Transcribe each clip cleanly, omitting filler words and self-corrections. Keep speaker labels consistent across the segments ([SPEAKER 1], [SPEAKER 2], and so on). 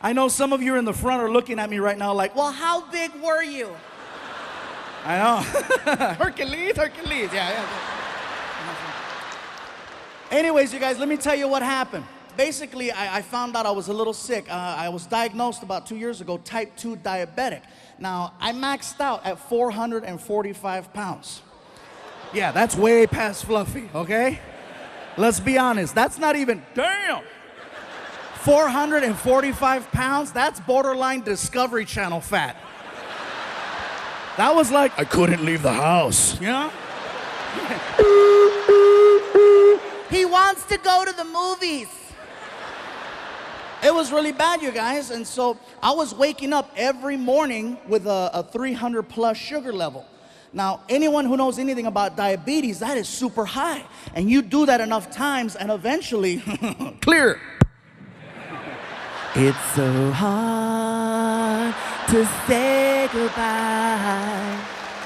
[SPEAKER 1] I know some of you in the front are looking at me right now like, well, how big were you? I know. Hercules, yeah. Anyways, you guys, let me tell you what happened. Basically, I found out I was a little sick. I was diagnosed about 2 years ago, type 2 diabetic. Now, I maxed out at 445 pounds. Yeah, that's way past fluffy, okay? Let's be honest, that's not even, damn! 445 pounds, that's borderline Discovery Channel fat. That was like, I couldn't leave the house, you know?
[SPEAKER 2] He wants to go to the movies.
[SPEAKER 1] It was really bad, you guys, and so I was waking up every morning with a 300 plus sugar level. Now, anyone who knows anything about diabetes, that is super high. And you do that enough times and eventually, clear.
[SPEAKER 2] It's so hard to say goodbye.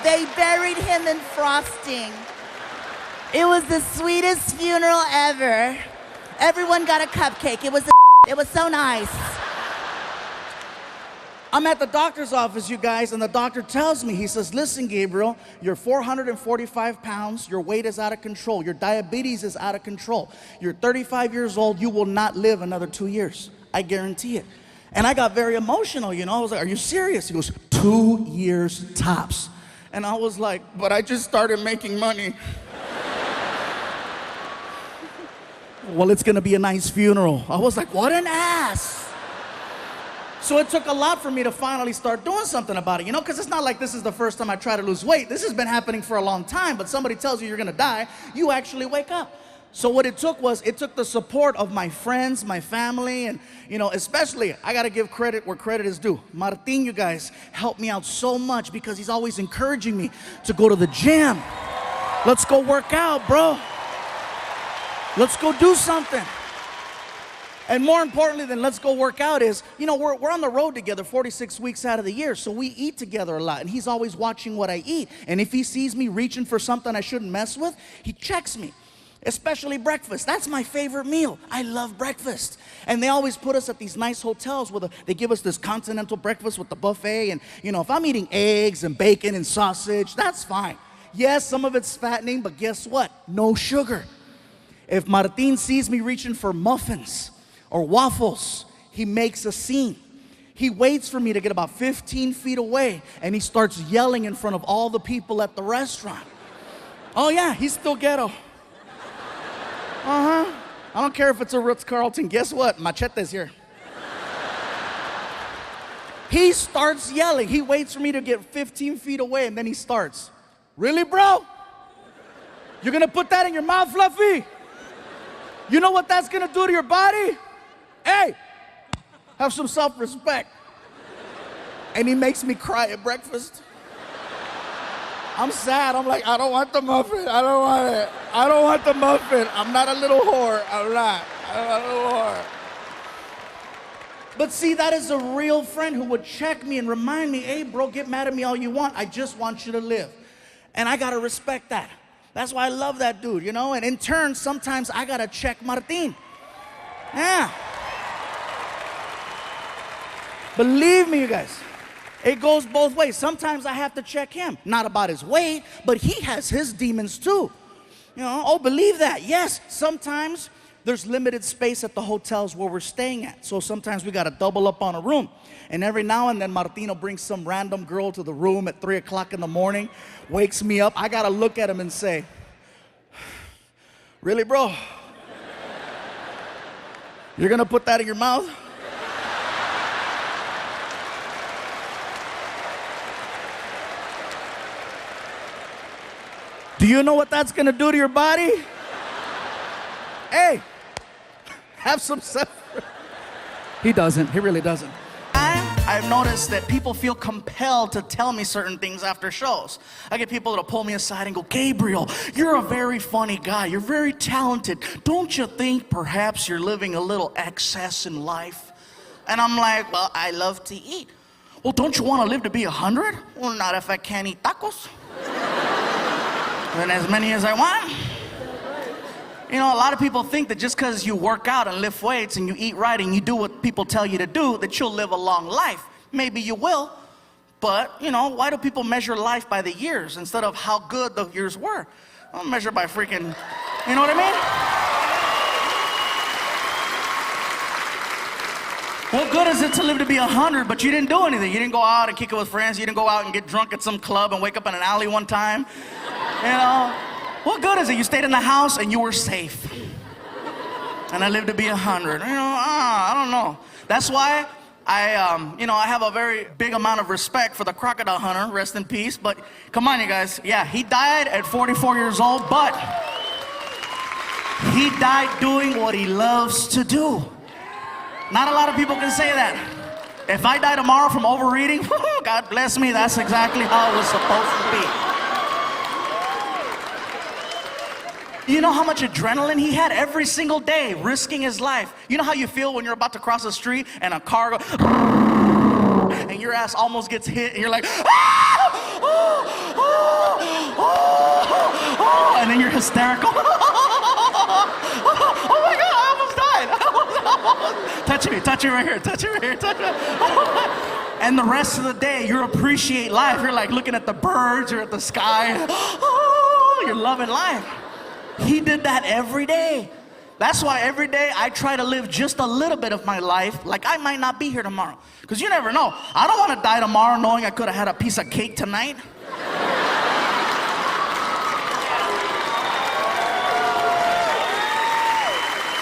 [SPEAKER 2] They buried him in frosting. It was the sweetest funeral ever. Everyone got a cupcake. It was so nice.
[SPEAKER 1] I'm at the doctor's office, you guys, and the doctor tells me, he says, listen, Gabriel, you're 445 pounds, your weight is out of control, your diabetes is out of control. You're 35 years old, you will not live another 2 years. I guarantee it. And I got very emotional, you know. I was like, are you serious? He goes, 2 years tops. And I was like, but I just started making money. Well, it's gonna be a nice funeral. I was like, what an ass. So it took a lot for me to finally start doing something about it, you know, because it's not like this is the first time I try to lose weight. This has been happening for a long time, but somebody tells you you're gonna die, you actually wake up. So what it took the support of my friends, my family, and, you know, especially, I gotta give credit where credit is due. Martin, you guys, helped me out so much because he's always encouraging me to go to the gym. Let's go work out, bro. Let's go do something. And more importantly than let's go work out is, you know, we're on the road together 46 weeks out of the year, so we eat together a lot, and he's always watching what I eat. And if he sees me reaching for something I shouldn't mess with, he checks me. Especially breakfast. That's my favorite meal. I love breakfast. And they always put us at these nice hotels where they give us this continental breakfast with the buffet. And, you know, if I'm eating eggs and bacon and sausage, that's fine. Yes, some of it's fattening, but guess what? No sugar. If Martin sees me reaching for muffins or waffles, he makes a scene. He waits for me to get about 15 feet away, and he starts yelling in front of all the people at the restaurant. Oh yeah, he's still ghetto. I don't care if it's a Ritz-Carlton. Guess what? Machete's here. He starts yelling. He waits for me to get 15 feet away, and then he starts. Really, bro? You're gonna put that in your mouth, Fluffy? You know what that's gonna do to your body? Hey, have some self-respect. And he makes me cry at breakfast. I'm sad. I'm like, I don't want the muffin. I don't want it. I don't want the muffin. I'm not a little whore. I'm not a little whore. But see, that is a real friend who would check me and remind me, hey, bro, get mad at me all you want. I just want you to live. And I gotta respect that. That's why I love that dude, you know? And in turn, sometimes I gotta check Martin. Yeah. Believe me, you guys, it goes both ways. Sometimes I have to check him, not about his weight, but he has his demons too. You know, oh, believe that. Yes, sometimes there's limited space at the hotels where we're staying at. So sometimes we gotta double up on a room. And every now and then Martino brings some random girl to the room at 3 o'clock in the morning, wakes me up. I gotta look at him and say, really, bro? You're gonna put that in your mouth? Do you know what that's gonna do to your body? Hey, have some self. He doesn't, he really doesn't. I've noticed that people feel compelled to tell me certain things after shows. I get people that'll pull me aside and go, Gabriel, you're a very funny guy. You're very talented. Don't you think perhaps you're living a little excess in life? And I'm like, well, I love to eat. Well, don't you want to live to be 100? Well, not if I can't eat tacos. Then as many as I want. You know, a lot of people think that just because you work out and lift weights and you eat right and you do what people tell you to do, that you'll live a long life. Maybe you will, but, you know, why do people measure life by the years instead of how good the years were? I'll measure by freaking, you know what I mean? What good is it to live to be 100, but you didn't do anything? You didn't go out and kick it with friends. You didn't go out and get drunk at some club and wake up in an alley one time. You know? What good is it? You stayed in the house and you were safe. And I lived to be 100. You know, I don't know. That's why I have a very big amount of respect for the crocodile hunter. Rest in peace. But come on, you guys. Yeah, he died at 44 years old, but he died doing what he loves to do. Not a lot of people can say that. If I die tomorrow from overeating, God bless me, that's exactly how it was supposed to be. You know how much adrenaline he had every single day, risking his life. You know how you feel when you're about to cross the street and a car goes, and your ass almost gets hit, and you're like, and then you're hysterical. Oh my God, I almost died. Touch me right here, touch me right here, touch me. And the rest of the day, you appreciate life. You're like looking at the birds, you're at the sky. Oh, you're loving life. He did that every day. That's why every day I try to live just a little bit of my life like I might not be here tomorrow. Because you never know. I don't want to die tomorrow knowing I could have had a piece of cake tonight.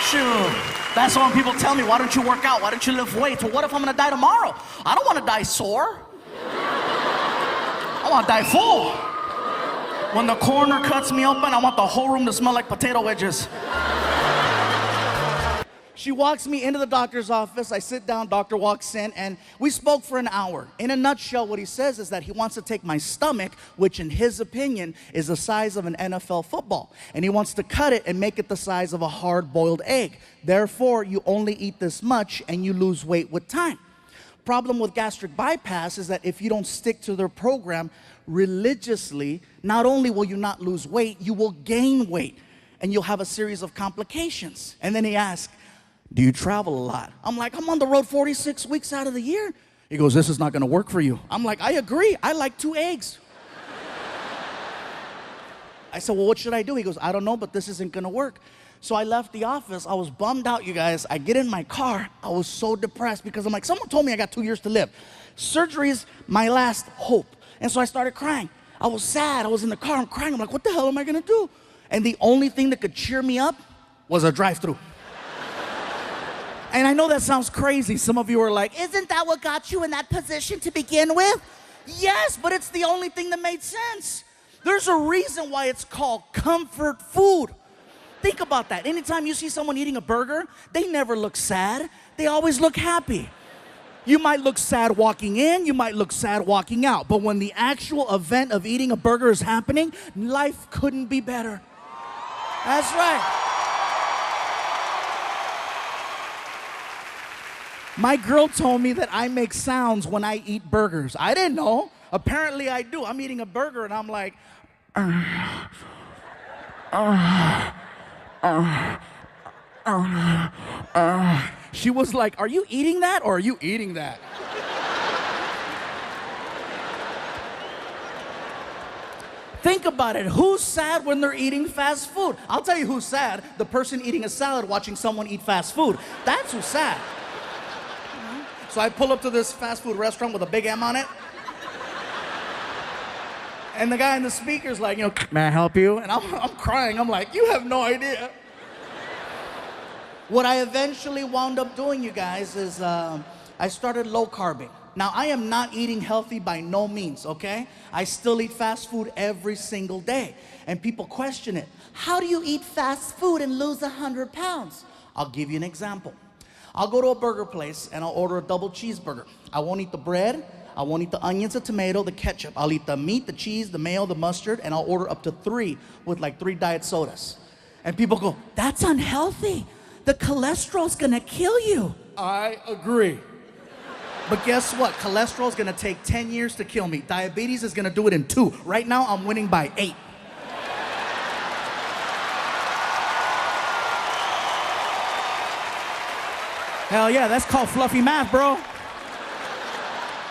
[SPEAKER 1] Shoot. That's why when people tell me, why don't you work out? Why don't you lift weights? Well, what if I'm going to die tomorrow? I don't want to die sore. I want to die full. When the coroner cuts me open, I want the whole room to smell like potato wedges. She walks me into the doctor's office. I sit down, doctor walks in, and we spoke for an hour. In a nutshell, what he says is that he wants to take my stomach, which in his opinion is the size of an NFL football, and he wants to cut it and make it the size of a hard-boiled egg. Therefore, you only eat this much and you lose weight with time. Problem with gastric bypass is that if you don't stick to their program religiously, not only will you not lose weight, you will gain weight and you'll have a series of complications. And then he asked, do you travel a lot? I'm like, I'm on the road 46 weeks out of the year. He goes, this is not gonna work for you. I'm like, I agree, I like 2 eggs. I said, well, what should I do? He goes, I don't know, but this isn't gonna work. So I left the office. I was bummed out, you guys. I get in my car. I was so depressed because I'm like, someone told me I got 2 years to live. Surgery is my last hope. And so I started crying. I was sad. I was in the car. I'm crying. I'm like, what the hell am I going to do? And the only thing that could cheer me up was a drive-thru. And I know that sounds crazy. Some of you are like, isn't that what got you in that position to begin with? Yes, but it's the only thing that made sense. There's a reason why it's called comfort food. Think about that. Anytime you see someone eating a burger, they never look sad. They always look happy. You might look sad walking in, you might look sad walking out, but when the actual event of eating a burger is happening, life couldn't be better. That's right. My girl told me that I make sounds when I eat burgers. I didn't know. Apparently I do. I'm eating a burger and I'm like, She was like, are you eating that or are you eating that? Think about it. Who's sad when they're eating fast food? I'll tell you who's sad. The person eating a salad watching someone eat fast food. That's who's sad. So I pull up to this fast food restaurant with a big M on it. And the guy in the speaker's like, may I help you? And I'm crying. I'm like, you have no idea. What I eventually wound up doing, you guys, is I started low carbing. Now, I am not eating healthy by no means, okay? I still eat fast food every single day. And people question it. How do you eat fast food and lose 100 pounds? I'll give you an example. I'll go to a burger place and I'll order a double cheeseburger. I won't eat the bread. I won't eat the onions, the tomato, the ketchup. I'll eat the meat, the cheese, the mayo, the mustard, and I'll order up to 3 with like 3 diet sodas. And people go, that's unhealthy. The cholesterol's gonna kill you. I agree. But guess what? Cholesterol's gonna take 10 years to kill me. Diabetes is gonna do it in 2. Right now, I'm winning by 8. Hell yeah, that's called fluffy math, bro.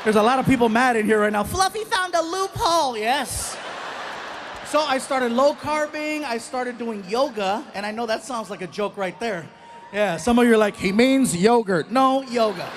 [SPEAKER 1] There's a lot of people mad in here right now.
[SPEAKER 2] Fluffy found a loophole.
[SPEAKER 1] Yes. So I started low carbing, I started doing yoga, and I know that sounds like a joke right there. Yeah, some of you are like, he means yogurt. No, yoga.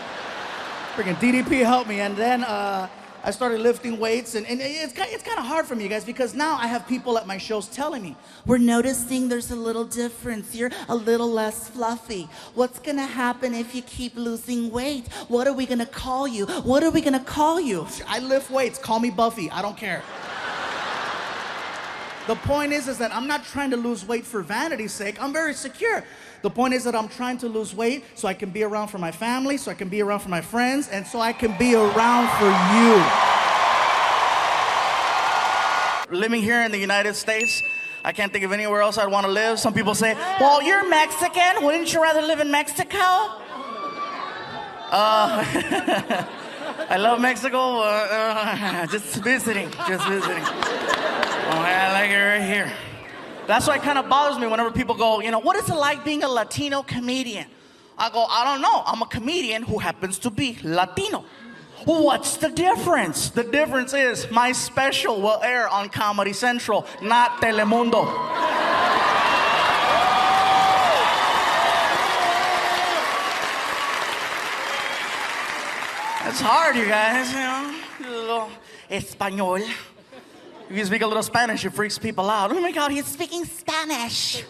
[SPEAKER 1] Freaking DDP helped me, and then I started lifting weights, and it's kind of hard for me, guys, because now I have people at my shows telling me,
[SPEAKER 2] we're noticing there's a little difference. You're a little less fluffy. What's gonna happen if you keep losing weight? What are we gonna call you? What are we gonna call you?
[SPEAKER 1] I lift weights, call me Buffy, I don't care. The point is that I'm not trying to lose weight for vanity's sake. I'm very secure. The point is that I'm trying to lose weight so I can be around for my family, so I can be around for my friends, and so I can be around for you. Living here in the United States, I can't think of anywhere else I'd want to live. Some people say,
[SPEAKER 2] well, you're Mexican. Wouldn't you rather live in Mexico?
[SPEAKER 1] I love Mexico. Just visiting. Oh, I like it right here. That's why it kind of bothers me whenever people go,
[SPEAKER 2] What is it like being a Latino comedian?
[SPEAKER 1] I go, I don't know. I'm a comedian who happens to be Latino. What's the difference? The difference is my special will air on Comedy Central, not Telemundo. It's hard, you guys, A little Espanol. If you speak a little Spanish, it freaks people out.
[SPEAKER 2] Oh my God, he's speaking Spanish.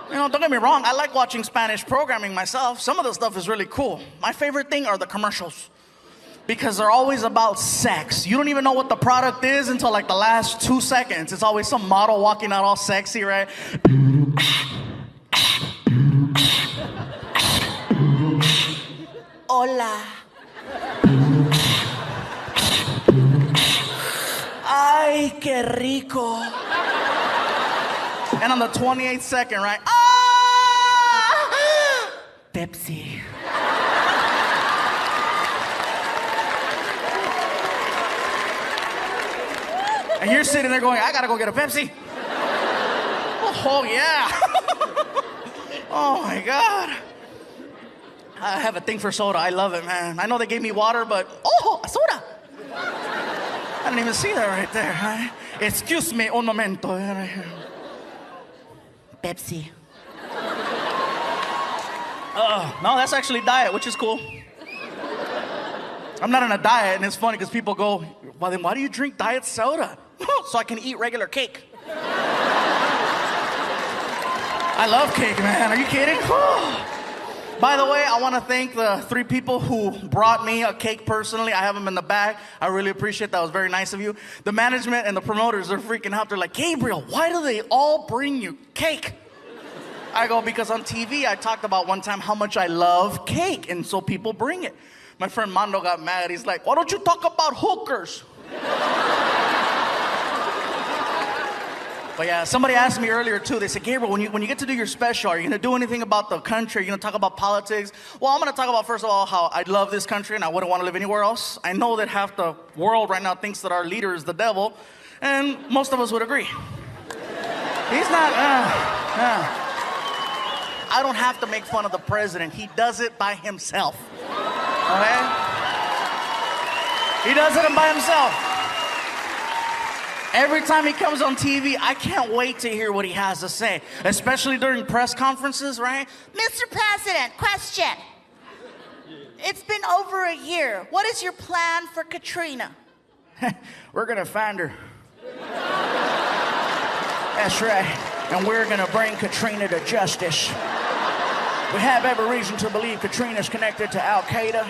[SPEAKER 1] Don't get me wrong, I like watching Spanish programming myself. Some of the stuff is really cool. My favorite thing are the commercials, because they're always about sex. You don't even know what the product is until like the last 2 seconds. It's always some model walking out all sexy, right?
[SPEAKER 2] Hola. Ay, qué rico.
[SPEAKER 1] And on the 28th second, right?
[SPEAKER 2] Pepsi.
[SPEAKER 1] And you're sitting there going, I gotta go get a Pepsi. Oh, yeah. Oh, my God. I have a thing for soda. I love it, man. I know they gave me water, but, a soda. I didn't even see that right there. Right? Excuse me un momento.
[SPEAKER 2] Pepsi.
[SPEAKER 1] No, that's actually diet, which is cool. I'm not on a diet, and it's funny because people go, well, then why do you drink diet soda? So I can eat regular cake. I love cake, man. Are you kidding? By the way, I want to thank the 3 people who brought me a cake personally. I have them in the bag. I really appreciate that. It was very nice of you. The management and the promoters, they're freaking out. They're like, Gabriel, why do they all bring you cake? I go, because on TV, I talked about one time how much I love cake, and so people bring it. My friend Mando got mad. He's like, why don't you talk about hookers? But yeah, somebody asked me earlier too. They said, Gabriel, when you get to do your special, are you gonna do anything about the country? Are you gonna talk about politics? Well, I'm gonna talk about, first of all, how I love this country and I wouldn't want to live anywhere else. I know that half the world right now thinks that our leader is the devil, and most of us would agree. He's not. I don't have to make fun of the president. He does it by himself. Okay? He does it by himself. Every time he comes on TV, I can't wait to hear what he has to say, especially during press conferences, right?
[SPEAKER 2] Mr. President, question. It's been over a year. What is your plan for Katrina?
[SPEAKER 1] We're gonna find her. That's right. And we're gonna bring Katrina to justice. We have every reason to believe Katrina's connected to Al Qaeda.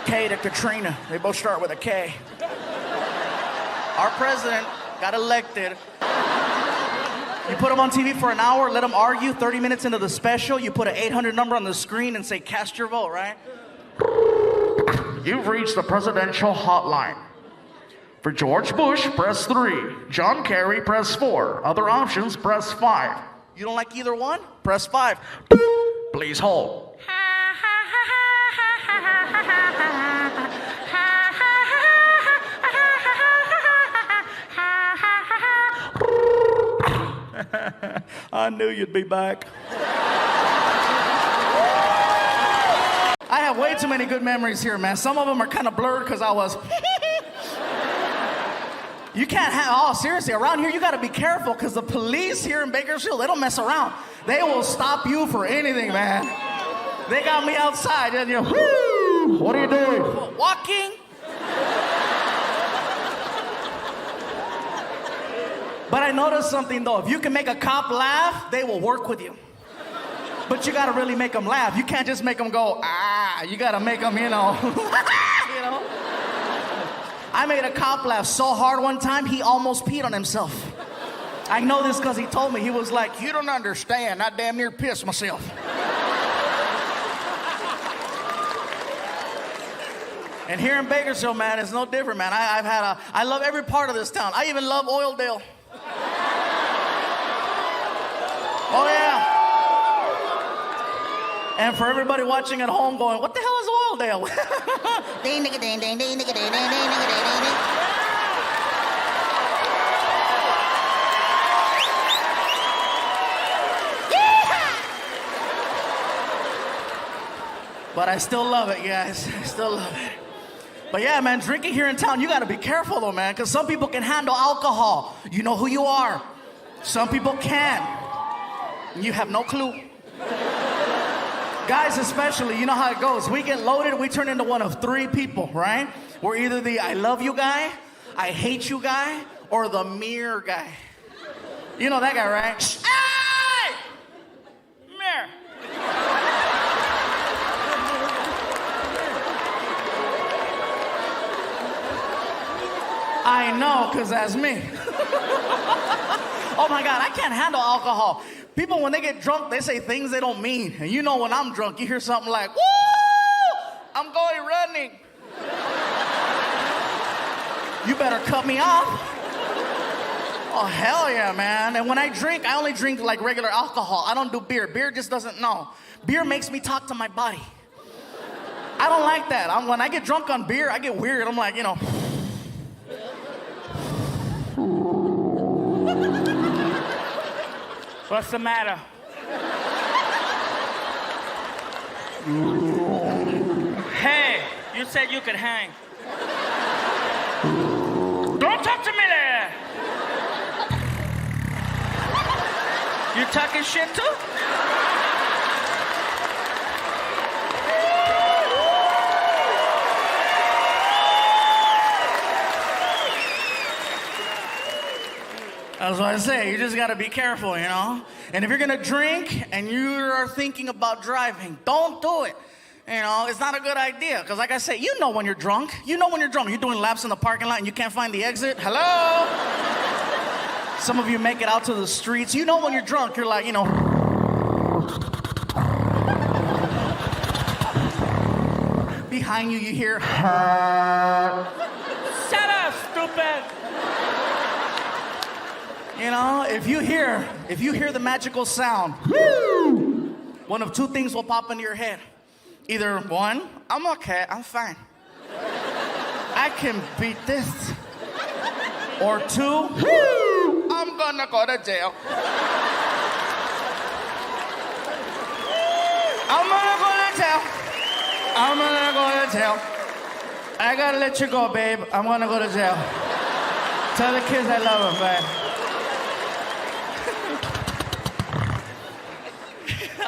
[SPEAKER 1] K to Katrina. They both start with a K. Our president got elected. You put him on TV for an hour, let him argue. 30 minutes into the special, you put an 800 number on the screen and say, cast your vote, right? You've reached the presidential hotline. For George Bush, press 3. John Kerry, press 4. Other options, press 5. You don't like either one? Press 5. Please hold. I knew you'd be back. have way too many good memories here, man. Some of them are kind of blurred because I was... You can't have... Oh, seriously, around here, you got to be careful because the police here in Bakersfield, they don't mess around. They will stop you for anything, man. They got me outside, and you're... Woo! What are you doing? Walking. But I noticed something, though. If you can make a cop laugh, they will work with you. But you gotta really make them laugh. You can't just make them go, ah. You gotta make them, you know. You know? I made a cop laugh so hard one time, he almost peed on himself. I know this because he told me. He was like, you don't understand. I damn near pissed myself. And here in Bakersfield, man, it's no different, man. I love every part of this town. I even love Oildale. Oh, yeah. And for everybody watching at home going, what the hell is Oildale?
[SPEAKER 2] Ding, ding, ding, ding, ding, ding, ding, ding, ding, ding.
[SPEAKER 1] But I still love it, guys. I still love it. But yeah, man, drinking here in town, you gotta be careful though, man, because some people can handle alcohol. You know who you are. Some people can't. You have no clue. Guys especially, you know how it goes. We get loaded, we turn into one of three people, right? We're either the I love you guy, I hate you guy, or the mirror guy. You know that guy, right? Hey! Mirror. I know, because that's me. Oh my God, I can't handle alcohol. People, when they get drunk, they say things they don't mean. And you know when I'm drunk, you hear something like, woo! I'm going running. You better cut me off. Oh, hell yeah, man. And when I drink, I only drink like regular alcohol. I don't do beer. Beer just doesn't know. Beer makes me talk to my body. I don't like that. When I get drunk on beer, I get weird. I'm like, you know.
[SPEAKER 3] What's the matter? Hey, you said you could hang. Don't talk to me there. You talking shit too?
[SPEAKER 1] That's what I say. You just got to be careful, you know? And if you're going to drink and you are thinking about driving, don't do it. You know, it's not a good idea. Because like I say, you know when you're drunk. You know when you're drunk. You're doing laps in the parking lot and you can't find the exit. Hello? Some of you make it out to the streets. You know when you're drunk. You're like, you know. Behind you, you hear.
[SPEAKER 3] Shut up, stupid.
[SPEAKER 1] You know, if you hear the magical sound, one of two things will pop into your head. Either one, I'm okay, I'm fine. I can beat this. Or two, I'm gonna go to jail. I'm gonna go to jail. I'm gonna go to jail. I gotta let you go, babe. I'm gonna go to jail. Tell the kids I love them, man.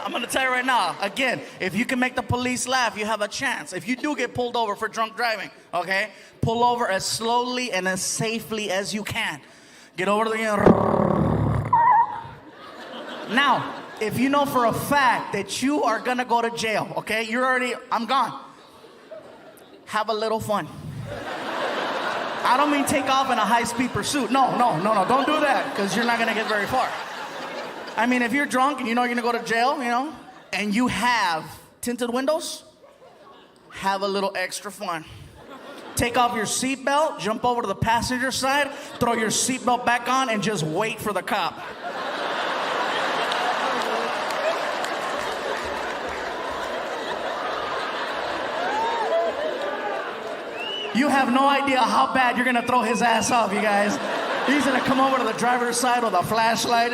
[SPEAKER 1] I'm gonna tell you right now, again, if you can make the police laugh, you have a chance. If you do get pulled over for drunk driving, okay, pull over as slowly and as safely as you can. Get over to the... Now, if you know for a fact that you are gonna go to jail, okay, I'm gone. Have a little fun. I don't mean take off in a high-speed pursuit. No, don't do that, because you're not gonna get very far. I mean, if you're drunk and you know you're gonna go to jail, you know, and you have tinted windows, have a little extra fun. Take off your seatbelt, jump over to the passenger side, throw your seatbelt back on, and just wait for the cop. You have no idea how bad you're gonna throw his ass off, you guys. He's gonna come over to the driver's side with a flashlight.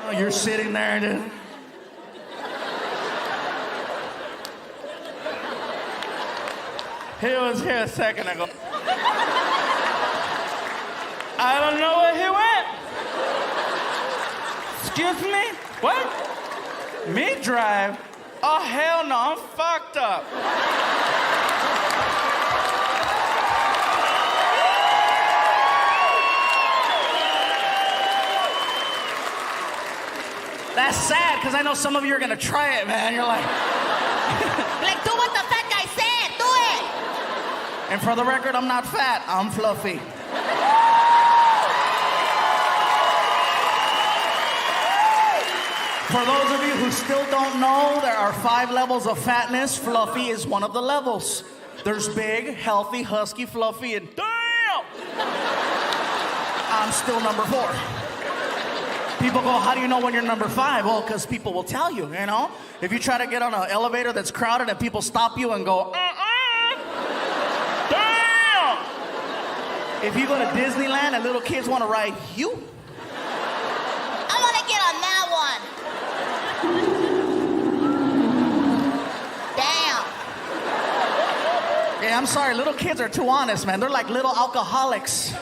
[SPEAKER 1] Oh, you're sitting there, dude.
[SPEAKER 3] He was here a second ago. I don't know where he went. Excuse me? What? Me drive? Oh, hell no, I'm fucked up.
[SPEAKER 1] That's sad, because I know some of you are going to try it, man. You're like...
[SPEAKER 2] Like, do what the fat guy said. Do it.
[SPEAKER 1] And for the record, I'm not fat. I'm fluffy. For those of you who still don't know, there are 5 levels of fatness. Fluffy is one of the levels. There's big, healthy, husky, fluffy, and damn! I'm still number 4. People go, how do you know when you're number 5? Well, because people will tell you, you know? If you try to get on an elevator that's crowded and people stop you and go, damn! If you go to Disneyland and little kids want to ride you,
[SPEAKER 2] I want to get on that one. Damn.
[SPEAKER 1] yeah, I'm sorry, little kids are too honest, man. They're like little alcoholics. You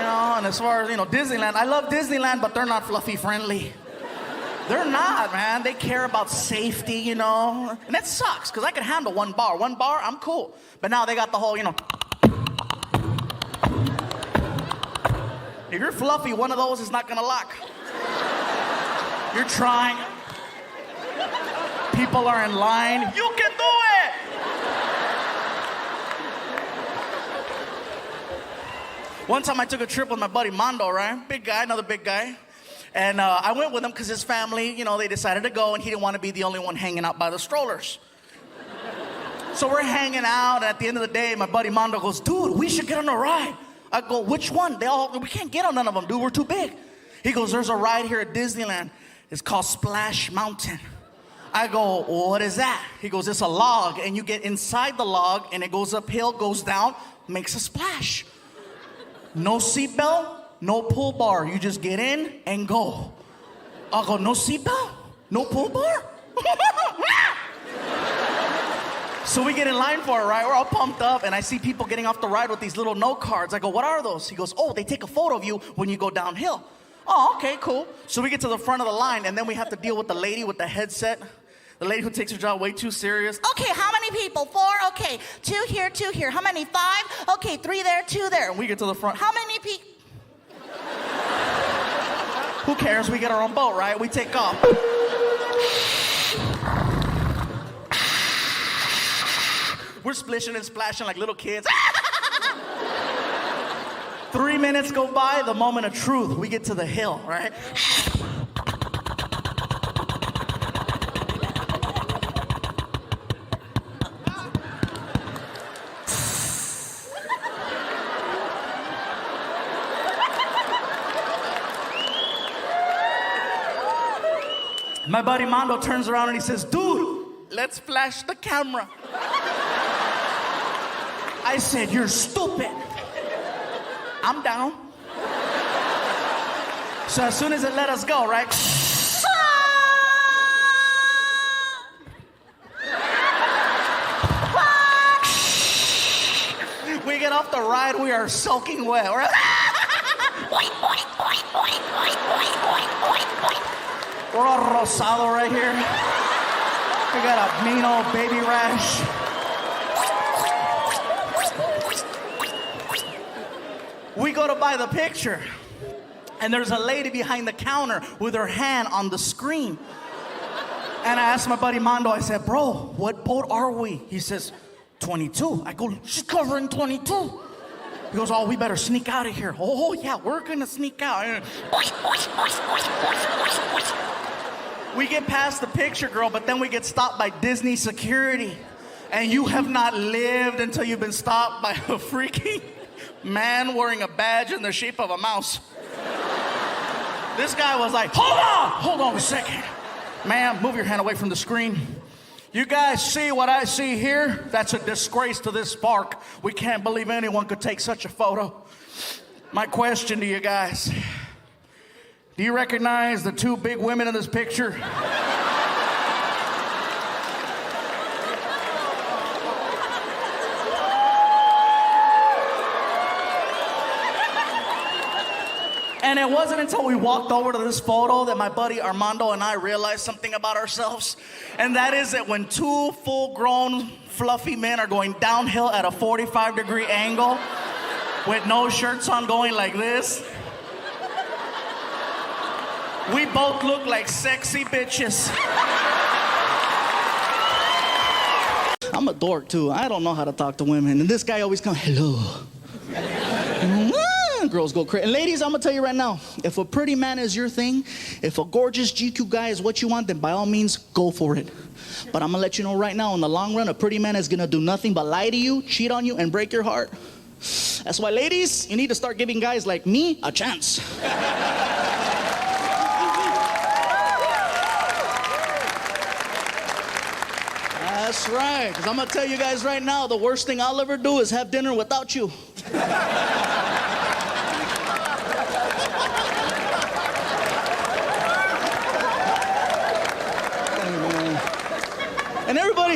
[SPEAKER 1] know, and as far as, Disneyland, I love Disneyland, but they're not fluffy friendly. They're not, man. They care about safety, And that sucks, because I can handle one bar. One bar, I'm cool. But now they got the whole, If you're fluffy, one of those is not gonna lock. You're trying. People are in line. You can do it! One time I took a trip with my buddy Mondo, right? Big guy, another big guy. And I went with him because his family, they decided to go, and he didn't want to be the only one hanging out by the strollers. So we're hanging out, and at the end of the day, my buddy Mondo goes, dude, we should get on a ride. I go, which one? We can't get on none of them, dude, we're too big. He goes, there's a ride here at Disneyland. It's called Splash Mountain. I go, what is that? He goes, it's a log, and you get inside the log, and it goes uphill, goes down, makes a splash. No seatbelt, no pull bar. You just get in and go. I go, no seatbelt? No pull bar? So we get in line for it, right? We're all pumped up, and I see people getting off the ride with these little note cards. I go, what are those? He goes, oh, they take a photo of you when you go downhill. Oh, okay, cool. So we get to the front of the line, and then we have to deal with the lady with the headset. The lady who takes her job way too serious.
[SPEAKER 2] Okay, how many people? 4? Okay, 2 here, 2 here. How many? 5? Okay, 3 there, 2 there.
[SPEAKER 1] And we get to the front.
[SPEAKER 2] How many people?
[SPEAKER 1] Who cares? We get our own boat, right? We take off. We're splishing and splashing like little kids. 3 minutes go by, the moment of truth. We get to the hill, right? My buddy Mondo turns around and he says, dude, let's flash the camera. I said, you're stupid. I'm down. So as soon as it let us go, right? We get off the ride, we are soaking wet. We're all rosado right here. We got a mean old baby rash. We go to buy the picture, and there's a lady behind the counter with her hand on the screen. And I asked my buddy Mondo, I said, bro, what boat are we? He says, 22. I go, she's covering 22. He goes, oh, we better sneak out of here. Oh, yeah, we're gonna sneak out. We get past the picture girl, but then we get stopped by Disney security. And you have not lived until you've been stopped by a freaking man wearing a badge in the shape of a mouse. This guy was like, hold on a second. Ma'am, move your hand away from the screen. You guys see what I see here? That's a disgrace to this park. We can't believe anyone could take such a photo. My question to you guys,
[SPEAKER 3] Do you recognize the two big women in this picture?
[SPEAKER 1] And it wasn't until we walked over to this photo that my buddy Armando and I realized something about ourselves. And that is that when two full-grown, fluffy men are going downhill at a 45-degree angle with no shirts on going like this, we both look like sexy bitches. I'm a dork too. I don't know how to talk to women. And this guy always comes, hello. Girls go crazy. And ladies, I'm gonna tell you right now, if a pretty man is your thing, if a gorgeous GQ guy is what you want, then by all means, go for it. But I'm gonna let you know right now, in the long run, a pretty man is gonna do nothing but lie to you, cheat on you, and break your heart. That's why, ladies, you need to start giving guys like me a chance. That's right, because I'm gonna tell you guys right now, the worst thing I'll ever do is have dinner without you. And everybody,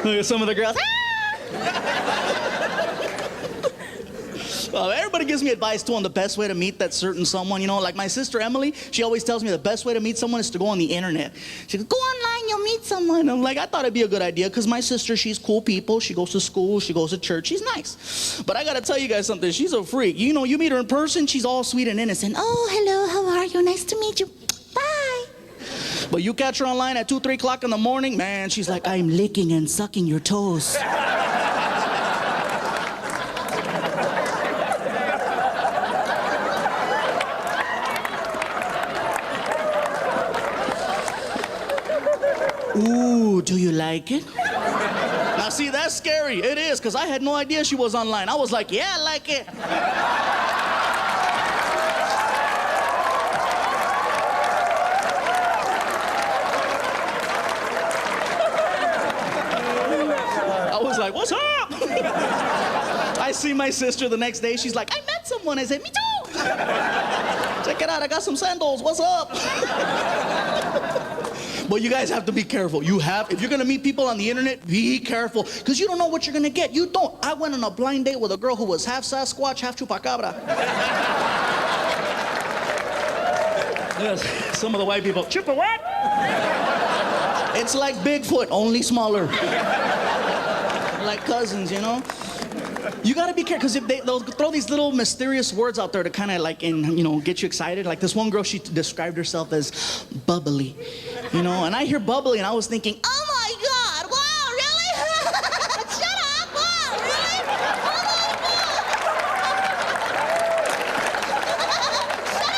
[SPEAKER 1] look at some of the girls. Everybody gives me advice too on the best way to meet that certain someone. You know, like my sister Emily, she always tells me the best way to meet someone is to go on the internet. She goes, go online, you'll meet someone. I'm like, I thought it'd be a good idea because my sister, she's cool people. She goes to school, she goes to church, she's nice. But I gotta tell you guys something, she's a freak. You know, you meet her in person, she's all sweet and innocent. Oh, hello, how are you? Nice to meet you. Bye. But you catch her online at 2, 3 o'clock in the morning, man, she's like, I'm licking and sucking your toes. Ooh, do you like it? Now see, that's scary. It is, because I had no idea she was online. I was like, yeah, I like it. I was like, what's up? I see my sister the next day. She's like, I met someone. I said, me too. Check it out. I got some sandals. What's up? But you guys have to be careful. If you're gonna meet people on the internet, be careful, because you don't know what you're gonna get. You don't. I went on a blind date with a girl who was half Sasquatch, half Chupacabra. Yes, some of the white people, Chupa what? It's like Bigfoot, only smaller. Like cousins, you know? You gotta be careful, because they'll throw these little mysterious words out there to kind of like, get you excited. Like this one girl, she described herself as bubbly, you know? And I hear bubbly, and I was thinking, oh my God, wow, really? Shut up, wow, really? Shut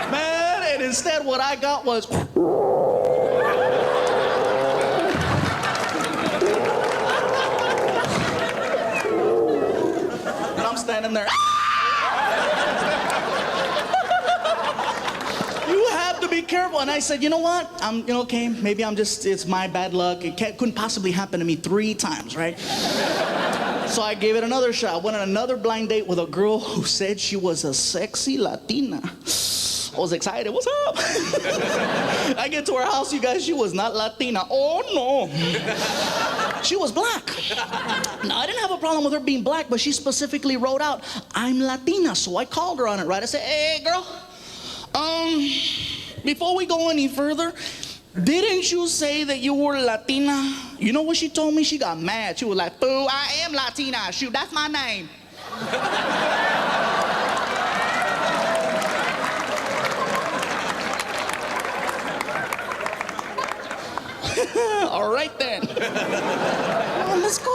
[SPEAKER 1] up! Man, and instead what I got was... standing there. You have to be careful. And I said, you know what? Okay, maybe it's my bad luck. Couldn't possibly happen to me 3 times, right? So I gave it another shot. Went on another blind date with a girl who said she was a sexy Latina. I was excited. What's up? I get to her house, you guys. She was not Latina. Oh, no. She was black. Now, I didn't have a problem with her being black, but she specifically wrote out, I'm Latina. So I called her on it, right? I said, hey, girl, before we go any further, didn't you say that you were Latina? You know what she told me? She got mad. She was like, boo, I am Latina. Shoot, that's my name. All right then. Let's go.